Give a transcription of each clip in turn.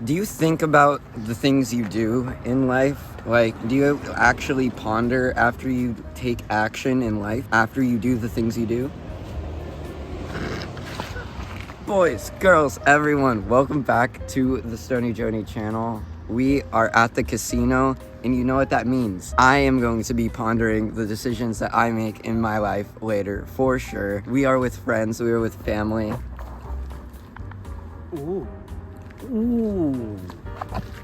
Do you think about the things you do in life? Like, do you actually ponder after you take action in life, after you do the things you do? Boys, girls, everyone, welcome back to the Stony Joni channel. We are at the casino, and you know what that means. I am going to be pondering the decisions that I make in my life later, for sure. We are with friends, we are with family. Ooh.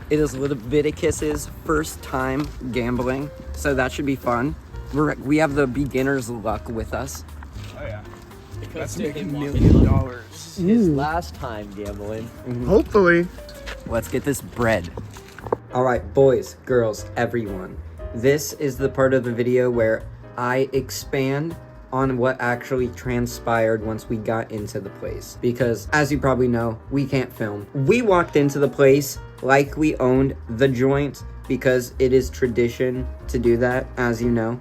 It is Leviticus's first time gambling, so that should be fun. We have the beginner's luck with us. Oh yeah. That's making $1 million. His last time gambling. Hopefully. Let's get this bread. All right, boys, girls, everyone. This is the part of the video where I expand on what actually transpired once we got into the place. Because, as you probably know, we can't film. We walked into the place like we owned the joint because it is tradition to do that, as you know.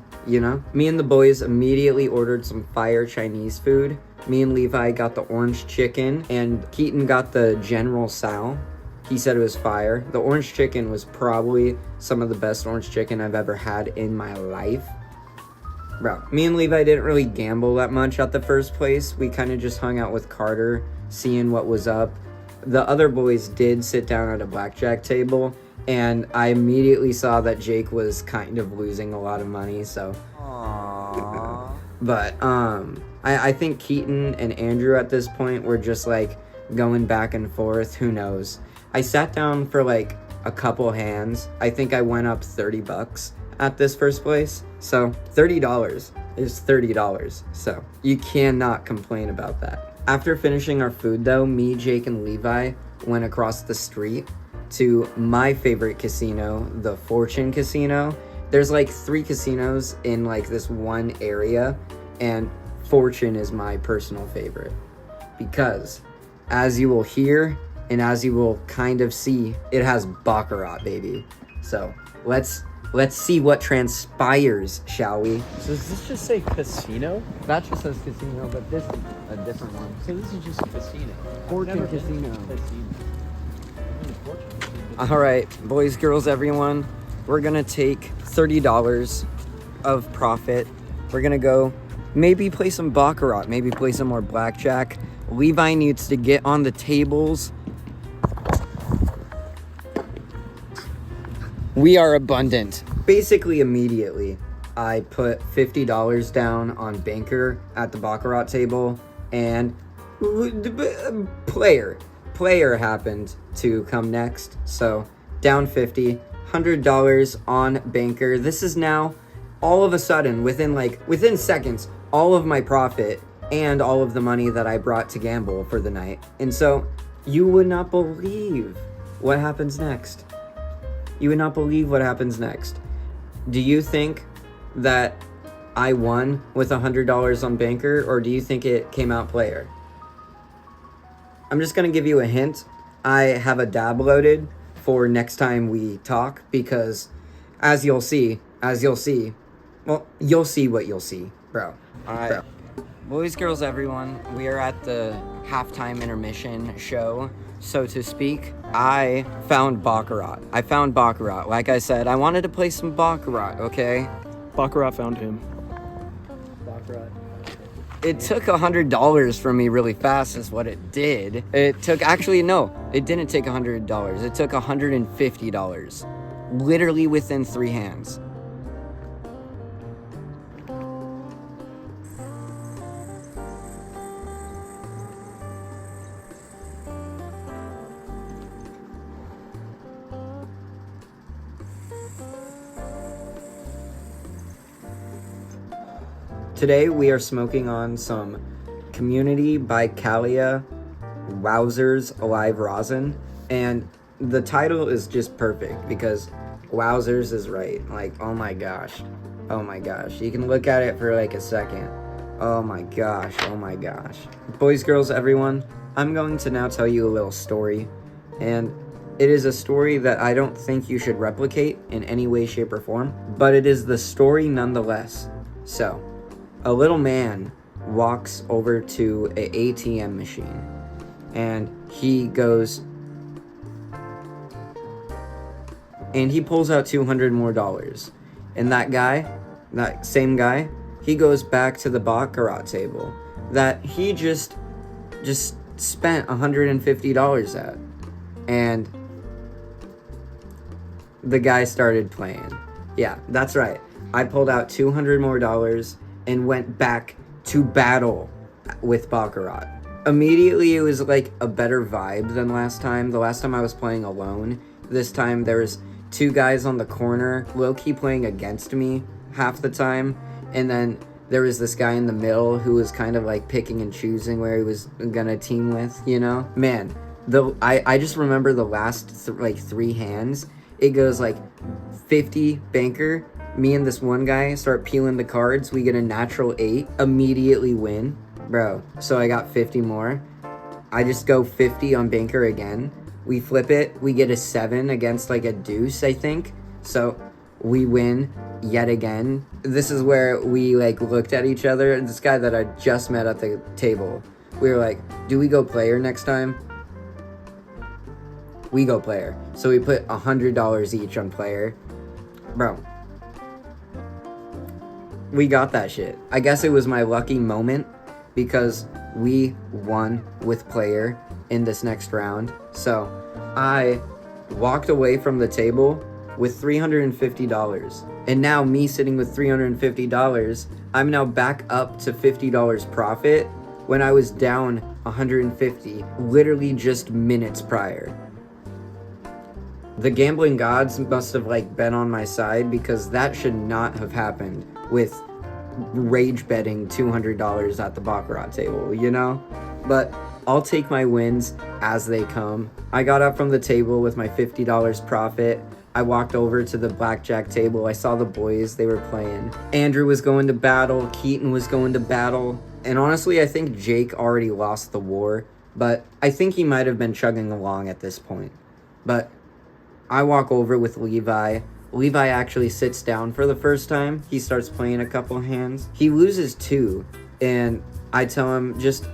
Me and the boys immediately ordered some fire Chinese food. Me and Levi got the orange chicken, and Keaton got the General Tso. He said it was fire. The orange chicken was probably some of the best orange chicken I've ever had in my life. Bro, me and Levi didn't really gamble that much at the first place. We kind of just hung out with Carter, seeing what was up. The other boys did sit down at a blackjack table, and I immediately saw that Jake was kind of losing a lot of money, so. Aww. But, I think Keaton and Andrew at this point were just, like, going back and forth. Who knows? I sat down for, like, a couple hands. I think I went up $30 at this first place. So, $30 is $30. So, you cannot complain about that. After finishing our food, though, me, Jake, and Levi went across the street to my favorite casino, the Fortune Casino. There's like 3 casinos in like this one area, and Fortune is my personal favorite because, as you will hear and as you will kind of see, it has baccarat, baby. So let's see what transpires, shall we? So does this just say casino? That just says casino, but this is a different one. So this is just casino. Fortune Casino. Casino. All right, boys, girls, everyone, we're gonna take $30 of profit. We're gonna go maybe play some baccarat, maybe play some more blackjack. Levi needs to get on the tables. We are abundant. Basically, immediately, I put $50 down on Banker at the baccarat table, and player happened to come next, so down 50, $100 on Banker. This is now, all of a sudden, within seconds, all of my profit and all of the money that I brought to gamble for the night. And so, you would not believe what happens next. You would not believe what happens next. Do you think that I won with $100 on Banker, or do you think it came out player? I'm just gonna give you a hint. I have a dab loaded for next time we talk, because as you'll see, well, you'll see what you'll see, bro. All right. Bro. Boys, girls, everyone, we are at the halftime intermission show, so to speak. I found baccarat. Like I said, I wanted to play some baccarat, okay? Baccarat found him. Baccarat. It took $100 from me really fast is what it did. It didn't take $100. It took $150. Literally within 3 hands. Today we are smoking on some Community by Kalia Wowzers Alive Rosin, and the title is just perfect because Wowzers is right. Like, oh my gosh. You can look at it for like a second. Oh my gosh. Boys, girls, everyone, I'm going to now tell you a little story, and it is a story that I don't think you should replicate in any way, shape, or form, but it is the story nonetheless. So, a little man walks over to an ATM machine, and he goes, and he pulls out $200 more. And that same guy, he goes back to the baccarat table that he just spent $150 at. And the guy started playing. Yeah, that's right. I pulled out $200 more and went back to battle with baccarat. Immediately, it was like a better vibe than last time. The last time I was playing alone. This time there was 2 guys on the corner, low-key playing against me half the time. And then there was this guy in the middle who was kind of like picking and choosing where he was gonna team with, you know? Man, I just remember the last 3 hands. It goes like 50 banker. Me and this one guy start peeling the cards. We get a natural 8, immediately win. Bro, so I got 50 more. I just go 50 on banker again. We flip it. We get a 7 against like a deuce, I think. So we win yet again. This is where we like looked at each other. This guy that I just met at the table. We were like, do we go player next time? We go player. So we put $100 each on player. Bro. We got that shit. I guess it was my lucky moment because we won with player in this next round. So I walked away from the table with $350. And now me sitting with $350, I'm now back up to $50 profit when I was down $150 literally just minutes prior. The gambling gods must have like been on my side because that should not have happened with rage betting $200 at the baccarat table, you know? But I'll take my wins as they come. I got up from the table with my $50 profit. I walked over to the blackjack table. I saw the boys, they were playing. Andrew was going to battle, Keaton was going to battle, and honestly, I think Jake already lost the war, but I think he might have been chugging along at this point. But I walk over with Levi. Levi actually sits down for the first time. He starts playing a couple hands. He loses 2, and I tell him, just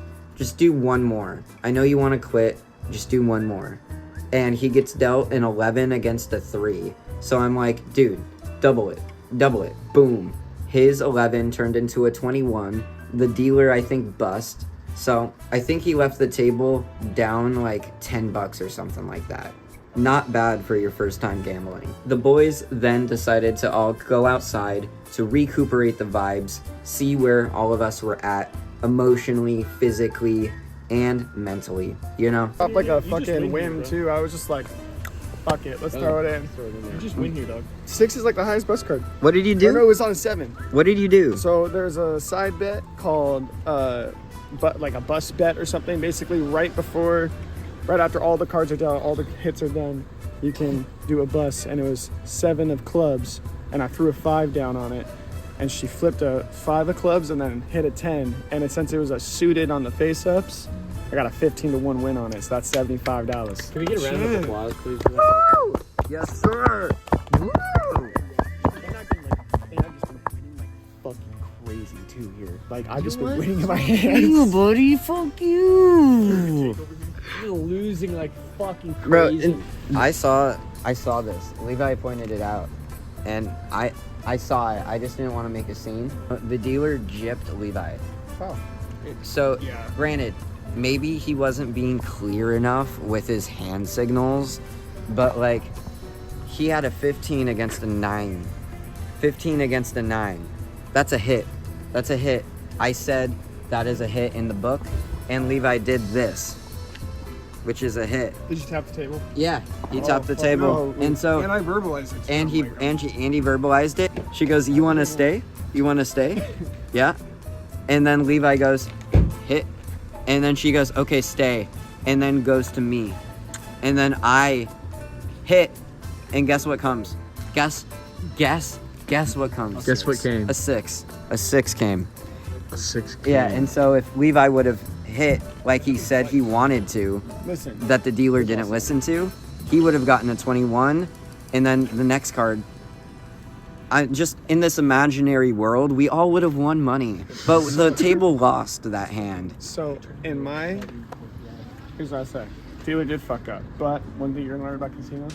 do one more. I know you want to quit, just do one more. And he gets dealt an 11 against a 3. So I'm like, dude, double it, boom. His 11 turned into a 21. The dealer, I think, bust. So I think he left the table down like $10 or something like that. Not bad for your first time gambling. The boys then decided to all go outside to recuperate the vibes, see where all of us were at emotionally, physically, and mentally, you know? Up like a fucking win too. I was just like, fuck it, let's throw it in. You just win here, dog. 6 is like the highest bust card. What did you do? Or no, it was on 7. What did you do? So there's a side bet called but like a bust bet or something. Basically right after all the cards are done, all the hits are done, you can do a bust, and it was 7 of clubs, and I threw a 5 down on it, and she flipped a 5 of clubs and then hit a 10, and since it was a suited on the face-ups, I got a 15-1 win on it, so that's $75. Can we get a round of applause, please? Woo! Yes, sir. Woo! And I've just been winning like fucking crazy too here. Like I've just been winning in my hands. buddy, fuck you. You're losing like fucking Bro, crazy. I saw this. Levi pointed it out, and I saw it. I just didn't want to make a scene. The dealer gypped Levi. Oh. So, Yeah. granted, maybe he wasn't being clear enough with his hand signals, but like, he had a 15 against a 9. 15 against a 9. That's a hit. That's a hit. I said that is a hit in the book, and Levi did this, which is a hit. Did you tap the table? Yeah, he Oh, tapped the fuck table, no. and so And I verbalized it. and he Oh my God. Andy verbalized it. She goes, "You want to stay? You want to stay?" Yeah. And then Levi goes, "Hit," and then she goes, "Okay, stay," and then goes to me, and then I hit, and guess what comes? Guess what comes? Guess what came? A 6. A 6 came. A 6. Yeah, and so if Levi would have hit like he said he wanted to, Listen. that the dealer didn't listen to, he would have gotten a 21, and then the next card. I just in this imaginary world, we all would have won money, but the table lost that hand. So here's what I say. Dealer did fuck up, but one thing you're gonna learn about casinos,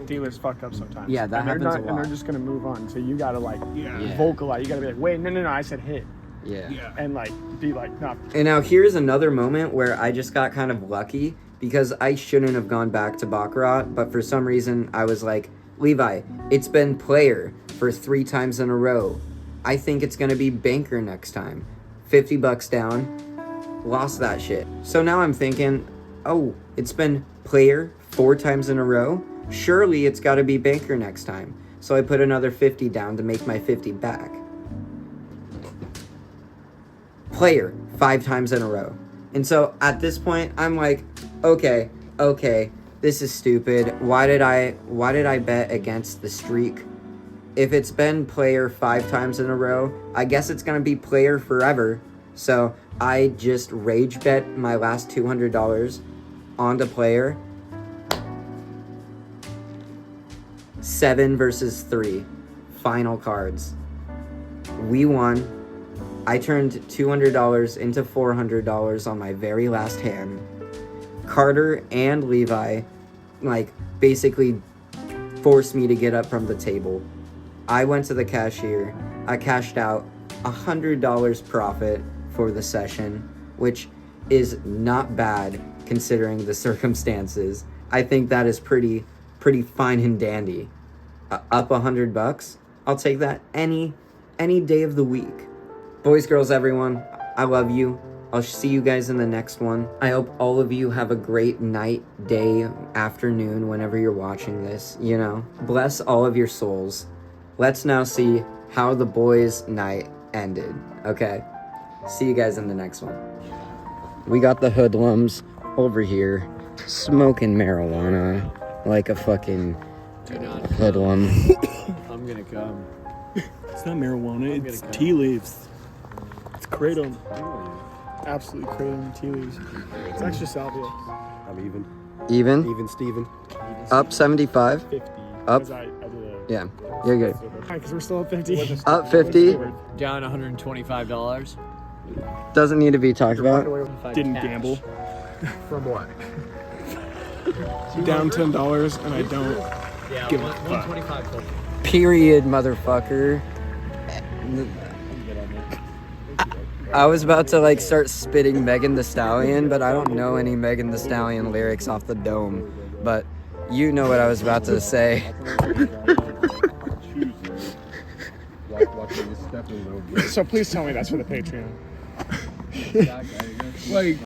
dealers fuck up sometimes. Yeah, that and they're happens not, a lot. And they're just gonna move on. So you gotta like Yeah. vocalize. You gotta be like, wait, no, I said hit. Yeah. And like be like, no. And now here's another moment where I just got kind of lucky because I shouldn't have gone back to Baccarat, but for some reason I was like, Levi, it's been player for 3 times in a row. I think it's gonna be banker next time. $50 down, lost that shit. So now I'm thinking, oh, it's been player 4 times in a row. Surely it's gotta be banker next time. So I put another 50 down to make my 50 back. Player 5 times in a row. And so at this point I'm like, okay, this is stupid. Why did I bet against the streak? If it's been player 5 times in a row, I guess it's gonna be player forever. So I just rage bet my last $200 onto player. 7 versus 3 final cards. We won. I turned $200 into $400 on my very last hand. Carter and Levi, like, basically forced me to get up from the table. I went to the cashier. I cashed out $100 profit for the session, which is not bad considering the circumstances. I think that is pretty fine and dandy. Up $100, I'll take that any day of the week. Boys, girls, everyone, I love you. I'll see you guys in the next one. I hope all of you have a great night, day, afternoon, whenever you're watching this, you know. Bless all of your souls. Let's now see how the boys' night ended, okay? See you guys in the next one. We got the hoodlums over here smoking marijuana like a fucking hoodlum. I'm gonna come. It's not marijuana. It's tea leaves. It's kratom. Absolutely kratom tea leaves. It's extra salvia. I'm even. Even? Even Steven. Up 75? 50. Up? 'Cause I did a, Yeah, you're good. because we're still at 50. Up 50? Down $125. Doesn't need to be talked about. Didn't Cash. gamble. From what? Down $10 and I don't. Yeah, Give a 125. Period, motherfucker. I was about to like start spitting Megan Thee Stallion, but I don't know any Megan Thee Stallion lyrics off the dome. But you know what I was about to say. So please tell me that's for the Patreon. Like